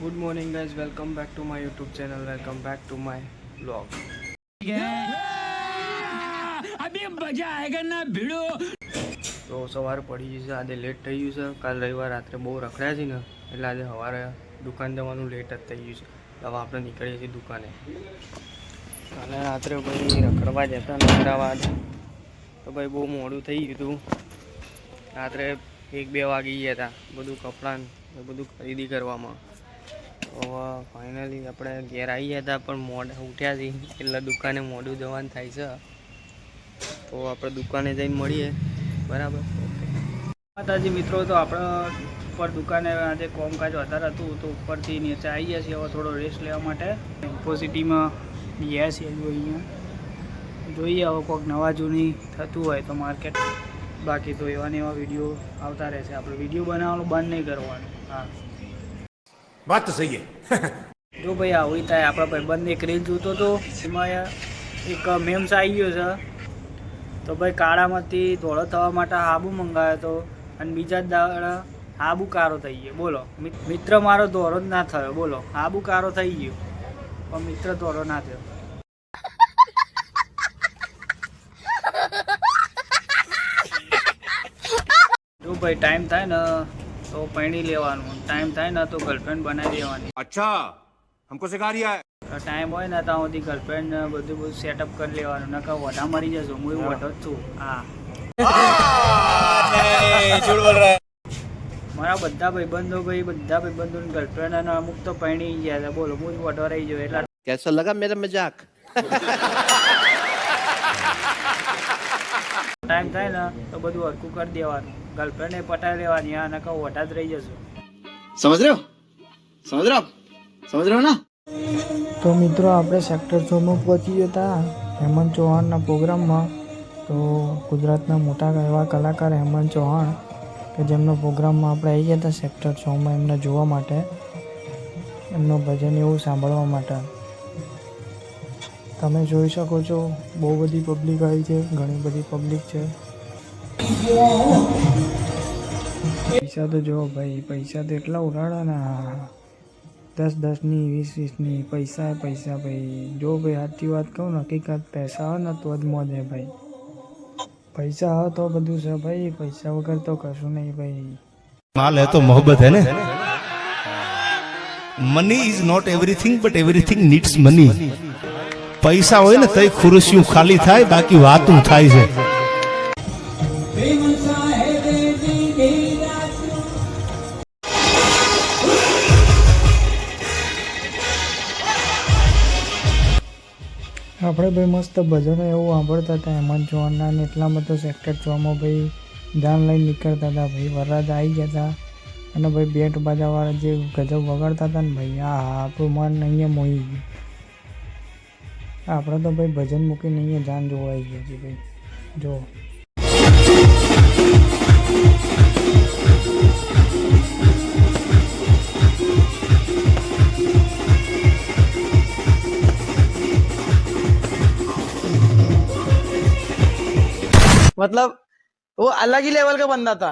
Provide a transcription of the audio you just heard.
Good morning guys, welcome back to my YouTube channel, welcome back to my vlog. अभी मजा आएगा ना भिड़ो. તો સવાર પડી ગયું છે, આજે લેટ થઈ ગયું છે. કાલ રવિવાર રાત્રે બહુ રખડ્યા છે ને, એટલે આજે સવારે દુકાન જવાનું લેટ જ થઈ ગયું છે. હવે આપણે નીકળીએ છીએ દુકાને. કાલે રાત્રે ભાઈ રખડવા જતા ને અમદાવાદ તો ભાઈ બહુ મોડું થઈ ગયું હતું. રાત્રે 1-2 વાગી ગયા હતા બધું કપડાં બધું ખરીદી કરવામાં. હવે ફાઇનલી આપણે ઘેર આવી ગયા હતા, પણ મોડા ઉઠ્યા છીએ એટલે દુકાને મોડું જવાનું થાય છે. તો આપણે દુકાને જઈને મળીએ, બરાબર? માતાજી મિત્રો, તો આપણે ઉપર દુકાને આજે કોમકાજ વધારે હતું તો ઉપરથી નીચે આવી ગયા છીએ હવે થોડો રેસ્ટ લેવા માટે. પોઝિટિવમાં ગયા છીએ જોઈએ હવે કોઈક નવા જૂની થતું હોય તો માર્કેટ. બાકી તો એવા ને એવા વિડીયો આવતા રહેશે. આપણે વિડીયો બનાવવાનું બંધ નહીં કરવાનું. હા, વાત તો સહી છે. જો ભાઈ આવી થાય આપણા ભાઈબંધ એક રીલ જોતો હતો, એમાં એક મેમ્સ આવી ગયો છે. તો ભાઈ કાળામાંથી ધોળો થવા માટે હાબુ મંગાવ્યો હતો અને બીજા જ દાડા હાબુ કારો થઈ ગયો. બોલો, મિત્ર મારો ધોળો જ ના થયો. બોલો, હાબુ કારો થઈ ગયો પણ મિત્ર ધોળો ના થયો. જો ભાઈ ટાઈમ થાય ને તો પૈણી લેવાનું, ટાઈમ થાય ને તો ગર્લફ્રેન્ડ બનાવી દેવાની. અચ્છા, हमको सिखा रिया है. ટાઈમ હોય ને ત્યાં સુધી ગર્લફ્રેન્ડ બધું સેટઅપ કરી લેવાનું, નકર વઢા મરી જશો. હું એવું વઢો જ છું. હા, મારા બધા ભાઈબંધોની ગર્લફ્રેન્ડ અને અમુક તો પૈણી ગયા હતા. બોલો, હું જ વઢો રહી ગયો. એટલે कैसा लगा मेरा मजाक? ટાઈમ થાય ને તો બધું હરકું કરી દેવાનું, ગર્લફ્રેન્ડ પટાવી લેવાની. આ નકર વઢા જ રહી જશો. समझ रहे हो ना? તો મિત્રો, આપણે સેક્ટર 6 માં પહોંચી ગયા હતા હેમંત ચૌહાણના પ્રોગ્રામમાં. તો ગુજરાતના મોટા એવા કલાકાર હેમંત ચૌહાણ કે જેમનો પ્રોગ્રામમાં આપણે આવી ગયા હતા સેક્ટર 6 માં એમને જોવા માટે, એમનો ભજન એવું સાંભળવા માટે. તમે જોઈ શકો છો બહુ બધી પબ્લિક આવી છે, ઘણી બધી પબ્લિક છે. પૈસા તો જો ભાઈ, પૈસા તો એટલા ઉડાડા ને, 10-10ની 20-20ની પૈસા ભાઈ. જો ભાઈ સાચી વાત કહું ને, હકીકત પૈસા હોય ને તો જ મોજ હે ભાઈ. પૈસા હોય તો બધું છે ભાઈ, પૈસા વગર તો કશું નહીં ભાઈ. माल है तो मोहब्बत है ना. Money is not everything but everything needs money. पैसा હોય ને તઈ ખુરશીઓ ખાલી થાય, બાકી વાતું થાય છે. આપણે ભાઈ મસ્ત ભજનો એવું સાંભળતા હતા હેમંત ચૌહાણના, ને એટલામાં તો સેક્ટર 6 માં ભાઈ જાન લઈને નીકળતા હતા ભાઈ. વરરાજ આવી ગયા હતા અને ભાઈ બેટ બાજાવાળા જે ગજબ વગાડતા હતા ને ભાઈ, હા આપણું મન અહીંયા મોહી ગયું. આપણે તો ભાઈ ભજન મૂકીને અહીંયા જાન જોવા આવી ગયા છે ભાઈ. જો मतलब वो अलग ही लेवल का बंदा था.